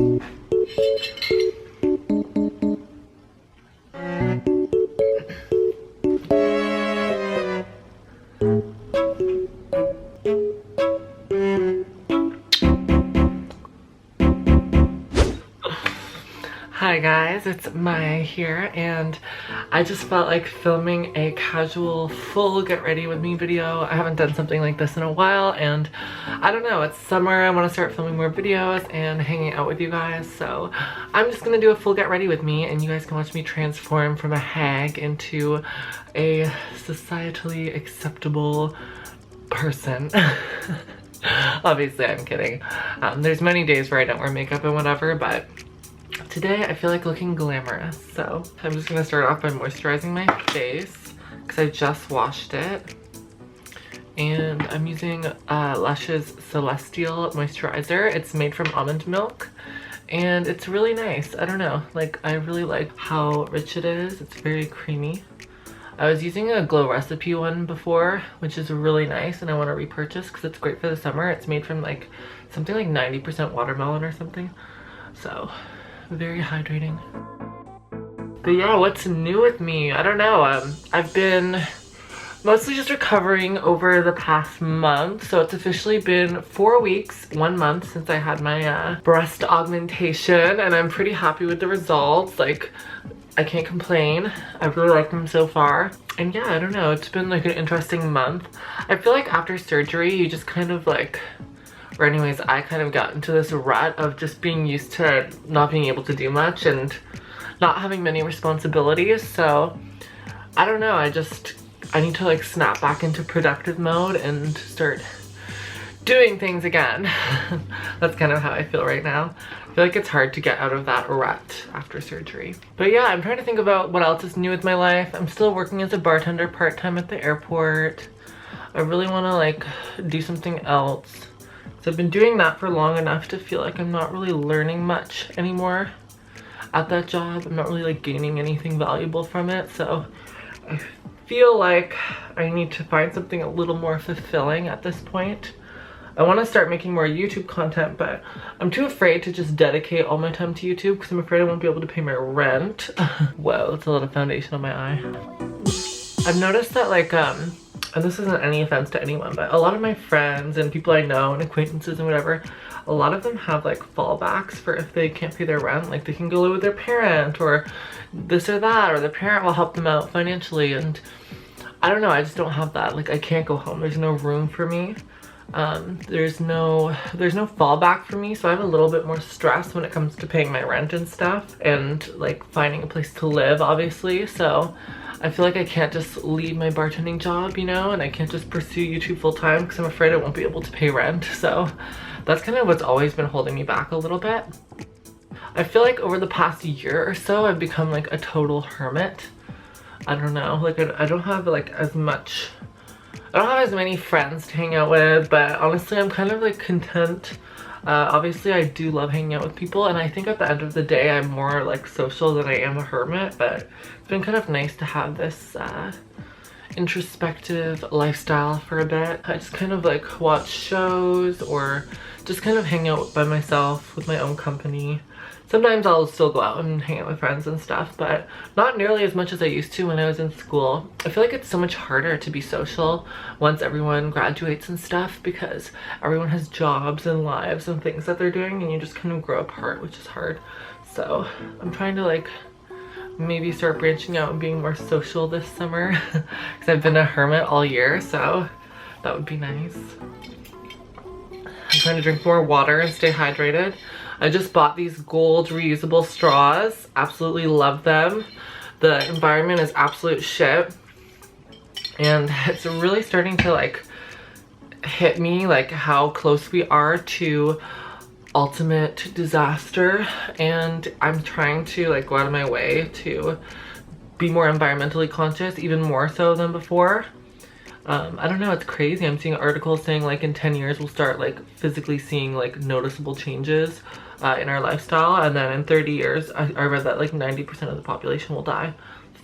Hi guys, it's Mai here, and I just felt like filming a casual full get ready with me video. I haven't done something like this in a while, and I don't know, it's summer. I want to start filming more videos and hanging out with you guys, so I'm just gonna do a full get ready with me, and you guys can watch me transform from a hag into a societally acceptable person. Obviously, I'm kidding. There's many days where I don't wear makeup and whatever, but today I feel like looking glamorous, so I'm just gonna start off by moisturizing my face because I just washed it, and I'm using Lush's Celestial Moisturizer. It's made from almond milk, and it's really nice. I don't know, like I really like how rich it is. It's very creamy. I was using a Glow Recipe one before, which is really nice, and I want to repurchase because it's great for the summer. It's made from like something like 90% watermelon or something, so very hydrating. But yeah, what's new with me? I don't know. I've been mostly just recovering over the past month, so it's officially been 4 weeks, 1 month since I had my breast augmentation, and I'm pretty happy with the results. Like, I can't complain. I really like them so far. And yeah, I don't know, it's been like an interesting month. I feel like after surgery, you just kind of like, or anyways, I kind of got into this rut of just being used to not being able to do much and not having many responsibilities. So I don't know, I need to like snap back into productive mode and start doing things again. That's kind of how I feel right now. I feel like it's hard to get out of that rut after surgery. But yeah, I'm trying to think about what else is new with my life. I'm still working as a bartender part-time at the airport. I really want to like do something else. So I've been doing that for long enough to feel like I'm not really learning much anymore at that job. I'm not really like gaining anything valuable from it. So I feel like I need to find something a little more fulfilling at this point. I want to start making more YouTube content, but I'm too afraid to just dedicate all my time to YouTube because I'm afraid I won't be able to pay my rent. Whoa, that's a lot of foundation on my eye. I've noticed that like, and this isn't any offense to anyone, but a lot of my friends and people I know and acquaintances and whatever, a lot of them have like fallbacks for if they can't pay their rent. Like they can go live with their parent or this or that, or their parent will help them out financially. And I don't know, I just don't have that. Like I can't go home. There's no room for me. There's no fallback for me, so I have a little bit more stress when it comes to paying my rent and stuff and like finding a place to live, obviously. So I feel like I can't just leave my bartending job, you know, and I can't just pursue YouTube full time because I'm afraid I won't be able to pay rent. So that's kind of what's always been holding me back a little bit. I feel like over the past year or so, I've become like a total hermit. I don't know, like I don't have like as much, I don't have as many friends to hang out with, but honestly I'm kind of like content. Obviously I do love hanging out with people, and I think at the end of the day I'm more like social than I am a hermit, but it's been kind of nice to have this introspective lifestyle for a bit. I just kind of like watch shows or just kind of hang out by myself with my own company. Sometimes I'll still go out and hang out with friends and stuff, but not nearly as much as I used to when I was in school. I feel like it's so much harder to be social once everyone graduates and stuff because everyone has jobs and lives and things that they're doing, and you just kind of grow apart, which is hard. So I'm trying to like maybe start branching out and being more social this summer because I've been a hermit all year, so that would be nice. I'm trying to drink more water and stay hydrated. I just bought these gold reusable straws. Absolutely love them. The environment is absolute shit. And it's really starting to like hit me like how close we are to ultimate disaster. And I'm trying to like go out of my way to be more environmentally conscious, even more so than before. I don't know, it's crazy. I'm seeing articles saying like in 10 years we'll start like physically seeing like noticeable changes in our lifestyle, and then in 30 years I read that like 90% of the population will die.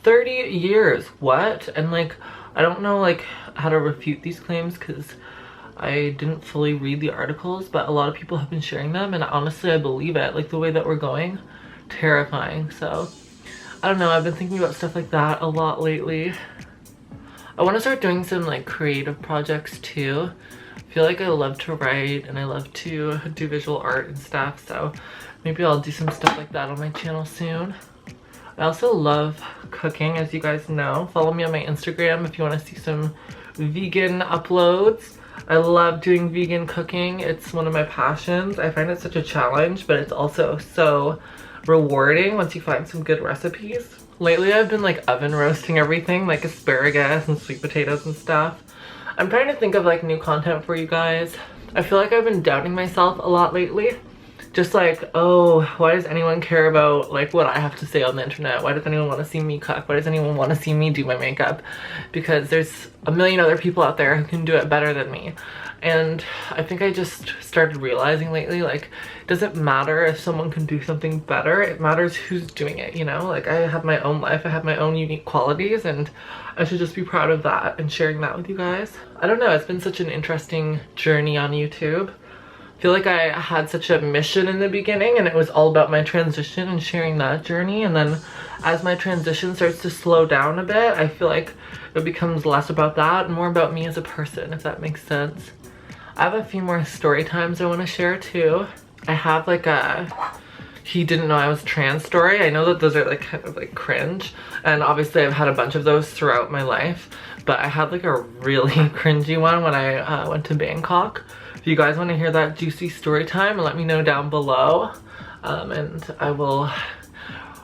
30 years, what? And like I don't know like how to refute these claims because I didn't fully read the articles, but a lot of people have been sharing them, and honestly I believe it. Like the way that we're going, terrifying. So I don't know, I've been thinking about stuff like that a lot lately. I want to start doing some like creative projects too. I feel like I love to write and I love to do visual art and stuff, so maybe I'll do some stuff like that on my channel soon. I also love cooking, as you guys know. Follow me on my Instagram if you want to see some vegan uploads. I love doing vegan cooking. It's one of my passions. I find it such a challenge, but it's also so rewarding once you find some good recipes. Lately I've been like oven roasting everything, like asparagus and sweet potatoes and stuff. I'm trying to think of like new content for you guys. I feel like I've been doubting myself a lot lately. Just like, oh, why does anyone care about like what I have to say on the internet? Why does anyone want to see me cook? Why does anyone want to see me do my makeup? Because there's a million other people out there who can do it better than me. And I think I just started realizing lately, like, it doesn't matter if someone can do something better. It matters who's doing it, you know? Like, I have my own life. I have my own unique qualities, and I should just be proud of that and sharing that with you guys. I don't know. It's been such an interesting journey on YouTube. I feel like I had such a mission in the beginning, and it was all about my transition and sharing that journey. And then as my transition starts to slow down a bit, I feel like it becomes less about that and more about me as a person, if that makes sense. I have a few more story times I want to share too. I have like a he didn't know I was trans story. I know that those are like kind of like cringe, and obviously I've had a bunch of those throughout my life, but I had like a really cringy one when I went to Bangkok. If you guys want to hear that juicy story time, let me know down below, and I will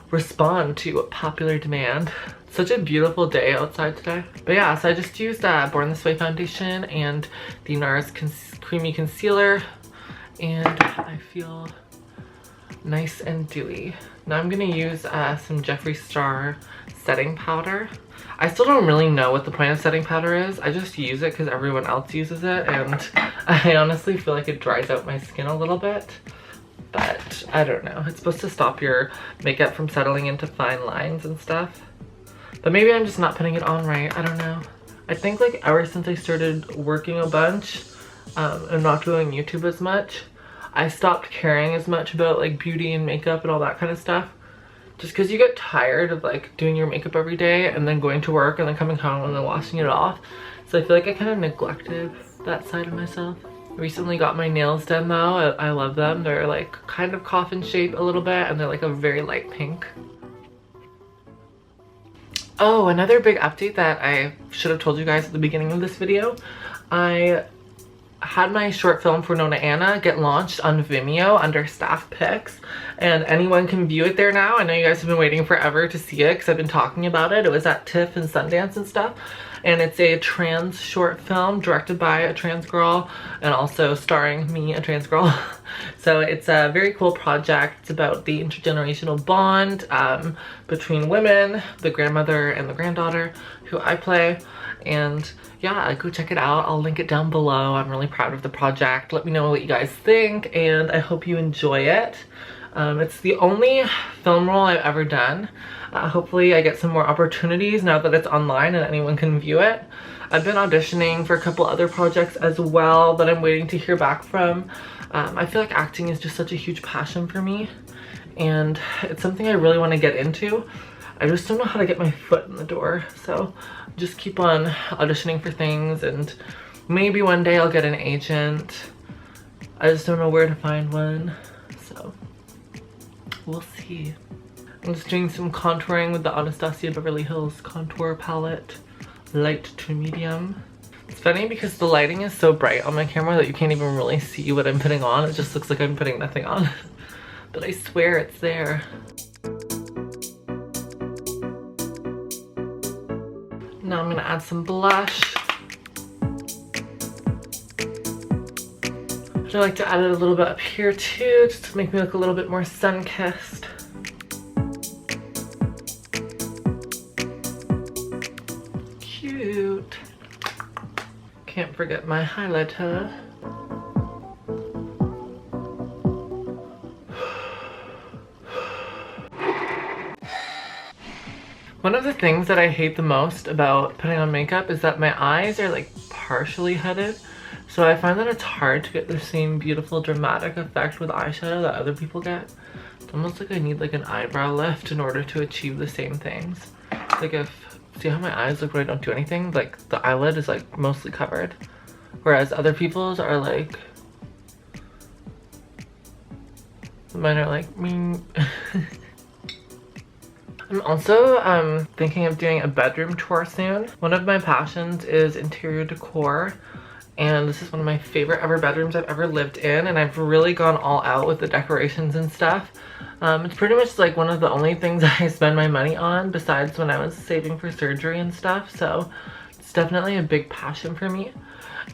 respond to popular demand. Such a beautiful day outside today. But yeah, so I just used Born This Way foundation and the NARS Creamy Concealer, and I feel nice and dewy. Now I'm gonna use some Jeffree Star setting powder. I still don't really know what the point of setting powder is. I just use it because everyone else uses it, and I honestly feel like it dries out my skin a little bit. But I don't know. It's supposed to stop your makeup from settling into fine lines and stuff. But maybe I'm just not putting it on right. I don't know. I think like ever since I started working a bunch and not doing YouTube as much, I stopped caring as much about like beauty and makeup and all that kind of stuff. Just because you get tired of like doing your makeup every day and then going to work and then coming home and then washing it off. So I feel like I kind of neglected that side of myself. Recently got my nails done though. I love them. They're like kind of coffin shape a little bit, and they're like a very light pink. Oh, another big update that I should have told you guys at the beginning of this video. I had my short film for NONNA get launched on Vimeo under staff pics, and anyone can view it there now. I know you guys have been waiting forever to see it because I've been talking about it. It was at TIFF and Sundance and stuff, and it's a trans short film directed by a trans girl and also starring me, a trans girl. So it's a very cool project. It's about the intergenerational bond between women, the grandmother and the granddaughter, who I play. And yeah, go check it out. I'll link it down below. I'm really proud of the project. Let me know what you guys think, and I hope you enjoy it. It's the only film role I've ever done. Hopefully I get some more opportunities now that it's online and anyone can view it. I've been auditioning for a couple other projects as well that I'm waiting to hear back from. I feel like acting is just such a huge passion for me, and it's something I really want to get into. I just don't know how to get my foot in the door, so just keep on auditioning for things, and maybe one day I'll get an agent. I just don't know where to find one, so we'll see. I'm just doing some contouring with the Anastasia Beverly Hills contour palette, light to medium. It's funny because the lighting is so bright on my camera that you can't even really see what I'm putting on. It just looks like I'm putting nothing on, but I swear it's there. Now I'm gonna add some blush. I like to add it a little bit up here too, just to make me look a little bit more sun-kissed. Cute. Can't forget my highlighter. One of the things that I hate the most about putting on makeup is that my eyes are like partially hooded. So I find that it's hard to get the same beautiful dramatic effect with eyeshadow that other people get. It's almost like I need like an eyebrow lift in order to achieve the same things. Like if, see how my eyes look when I don't do anything? Like the eyelid is like mostly covered. Whereas other people's are like, mine are like, I'm also thinking of doing a bedroom tour soon. One of my passions is interior decor, and this is one of my favorite ever bedrooms I've ever lived in, and I've really gone all out with the decorations and stuff. It's pretty much like one of the only things I spend my money on besides when I was saving for surgery and stuff, so it's definitely a big passion for me.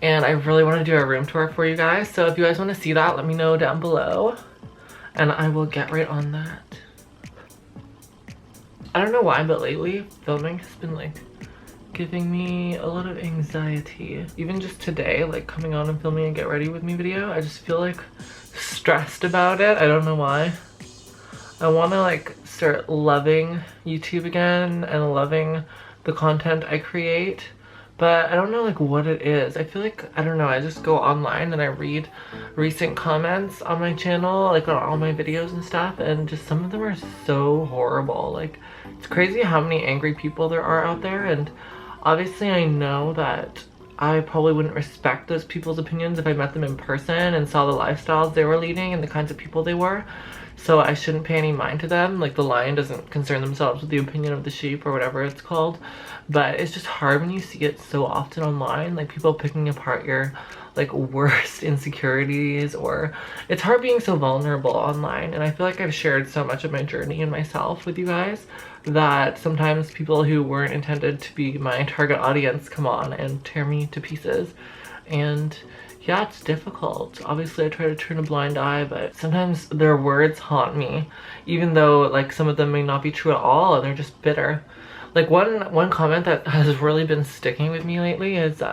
And I really want to do a room tour for you guys, so if you guys want to see that, let me know down below, and I will get right on that. I don't know why, but lately filming has been like giving me a lot of anxiety. Even just today, like coming on and filming a get ready with me video, I just feel like stressed about it. I don't know why. I want to like start loving YouTube again and loving the content I create, but I don't know like what it is. I feel like, I don't know, I just go online and I read recent comments on my channel, like on all my videos and stuff, and just some of them are so horrible. Like, it's crazy how many angry people there are out there, and obviously I know that I probably wouldn't respect those people's opinions if I met them in person and saw the lifestyles they were leading and the kinds of people they were. So I shouldn't pay any mind to them. Like the lion doesn't concern themselves with the opinion of the sheep or whatever it's called. But it's just hard when you see it so often online, like people picking apart your like worst insecurities, or it's hard being so vulnerable online. And I feel like I've shared so much of my journey and myself with you guys that sometimes people who weren't intended to be my target audience come on and tear me to pieces. And yeah, it's difficult. Obviously I try to turn a blind eye, but sometimes their words haunt me, even though like some of them may not be true at all and they're just bitter. Like one comment that has really been sticking with me lately is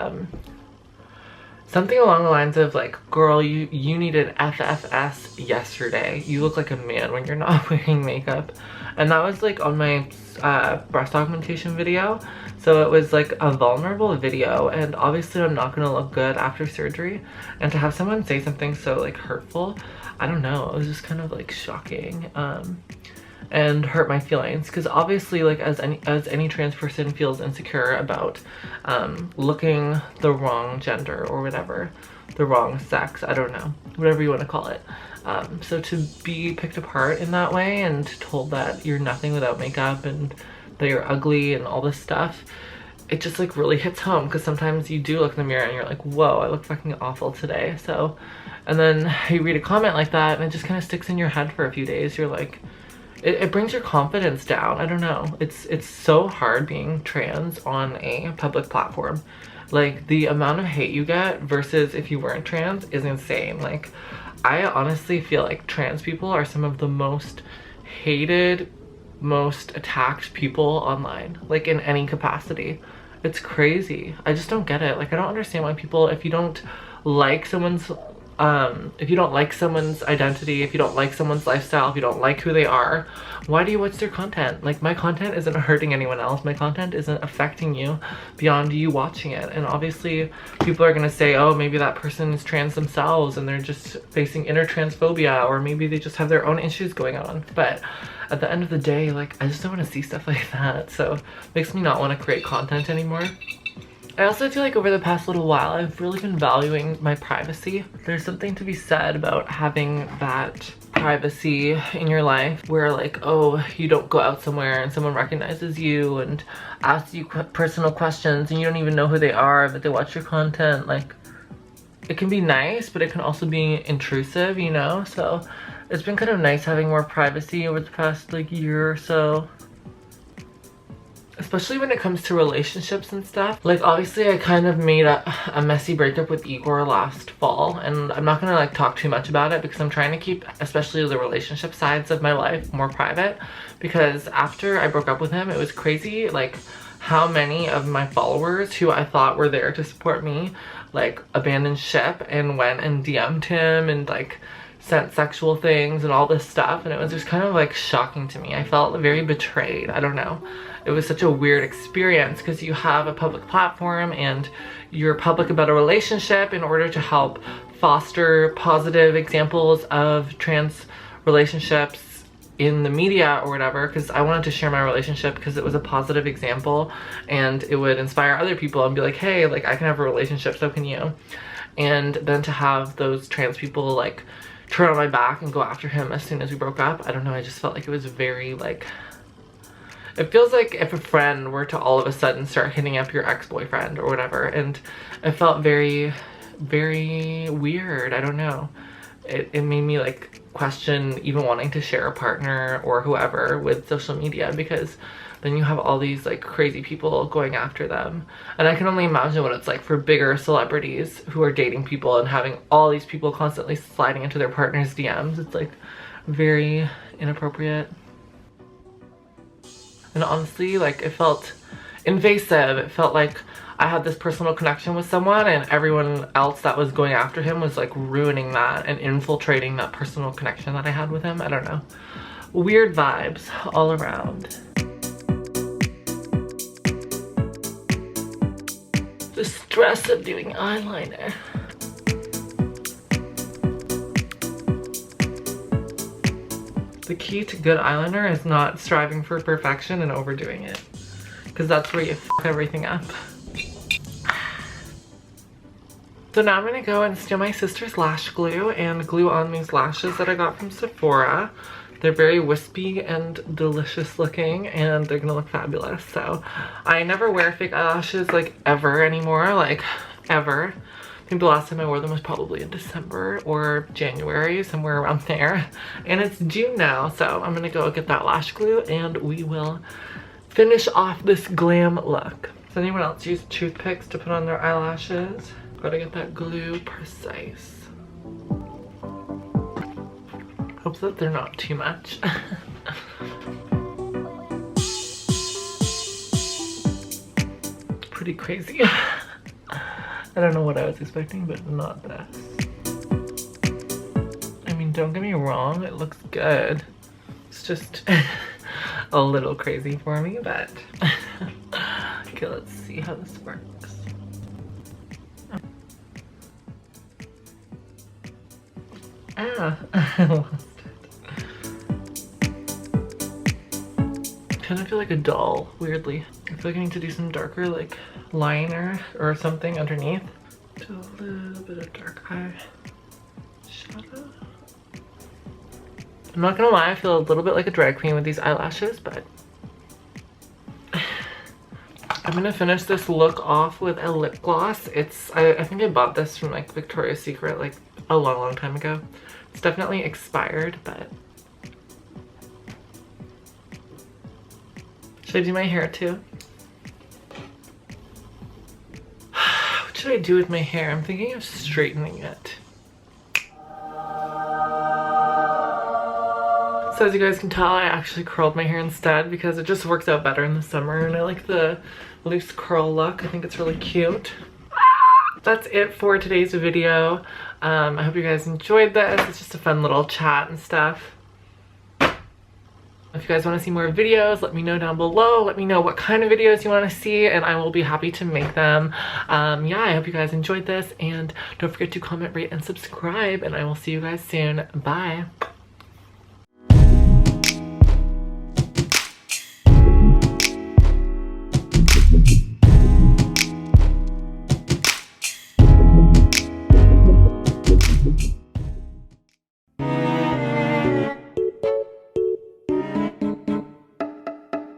something along the lines of like, girl, you needed FFS yesterday. You look like a man when you're not wearing makeup. And that was like on my breast augmentation video. So it was like a vulnerable video, and obviously I'm not gonna look good after surgery. And to have someone say something so like hurtful, I don't know, it was just kind of like shocking. And hurt my feelings, because obviously like as any trans person feels insecure about looking the wrong gender or whatever, the wrong sex, I don't know, whatever you want to call it. So to be picked apart in that way and told that you're nothing without makeup and that you're ugly and all this stuff, it just like really hits home, because sometimes you do look in the mirror and you're like, whoa, I look fucking awful today. So, and then you read a comment like that and it just kind of sticks in your head for a few days. You're like, it brings your confidence down. I don't know. It's so hard being trans on a public platform. Like the amount of hate you get versus if you weren't trans is insane. Like I honestly feel like trans people are some of the most hated, most attacked people online, like in any capacity. It's crazy. I just don't get it. Like I don't understand why people, if you don't like someone's identity, if you don't like someone's lifestyle, if you don't like who they are, why do you watch their content? Like my content isn't hurting anyone else. My content isn't affecting you beyond you watching it. And obviously people are gonna say, oh, maybe that person is trans themselves and they're just facing inner transphobia, or maybe they just have their own issues going on. But at the end of the day, like I just don't want to see stuff like that. So it makes me not want to create content anymore. I also feel like over the past little while, I've really been valuing my privacy. There's something to be said about having that privacy in your life where like, oh, you don't go out somewhere and someone recognizes you and asks you personal questions and you don't even know who they are, but they watch your content. Like, it can be nice, but it can also be intrusive, you know? So it's been kind of nice having more privacy over the past like year or so. Especially when it comes to relationships and stuff. Like obviously I kind of made a messy breakup with Igor last fall, and I'm not gonna like talk too much about it because I'm trying to keep especially the relationship sides of my life more private, because after I broke up with him, it was crazy like how many of my followers who I thought were there to support me like abandoned ship and went and DM'd him and like sent sexual things and all this stuff, and it was just kind of like shocking to me. I felt very betrayed. I don't know. It was such a weird experience because you have a public platform and you're public about a relationship in order to help foster positive examples of trans relationships in the media or whatever, because I wanted to share my relationship because it was a positive example and it would inspire other people and be like, hey, like I can have a relationship, so can you. And then to have those trans people like turn on my back and go after him as soon as we broke up, I don't know, I just felt like it was very like, it feels like if a friend were to all of a sudden start hitting up your ex-boyfriend or whatever, and it felt very, very weird. I don't know. It made me like question even wanting to share a partner or whoever with social media, because then you have all these like crazy people going after them. And I can only imagine what it's like for bigger celebrities who are dating people and having all these people constantly sliding into their partner's DMs. It's like very inappropriate. And honestly, like it felt invasive. It felt like I had this personal connection with someone and everyone else that was going after him was like ruining that and infiltrating that personal connection that I had with him. I don't know. Weird vibes all around. The stress of doing eyeliner. The key to good eyeliner is not striving for perfection and overdoing it, because that's where you f everything up. So now I'm gonna go and steal my sister's lash glue and glue on these lashes that I got from Sephora. They're very wispy and delicious looking, and they're gonna look fabulous. So I never wear fake eyelashes like ever anymore, like ever. I think the last time I wore them was probably in December or January, somewhere around there. And it's June now, so I'm gonna go get that lash glue and we will finish off this glam look. Does anyone else use toothpicks to put on their eyelashes? Gotta get that glue precise. Hope that they're not too much. Pretty crazy. I don't know what I was expecting, but not this. I mean, don't get me wrong, it looks good. It's just a little crazy for me, but okay, let's see how this works. Ah, I lost it. Kind of feel like a doll, weirdly. I feel like I need to do some darker like liner or something underneath. Do a little bit of dark eye shadow. I'm not gonna lie, I feel a little bit like a drag queen with these eyelashes, but I'm gonna finish this look off with a lip gloss. I think I bought this from like Victoria's Secret like a long time ago. It's definitely expired, but should I do my hair too? What should I do with my hair? I'm thinking of straightening it. So as you guys can tell, I actually curled my hair instead because it just works out better in the summer, and I like the loose curl look. I think it's really cute. That's it for today's video. I hope you guys enjoyed this. It's just a fun little chat and stuff. If you guys want to see more videos, let me know down below. Let me know what kind of videos you want to see and I will be happy to make them. Yeah, I hope you guys enjoyed this, and don't forget to comment, rate, and subscribe, and I will see you guys soon. Bye.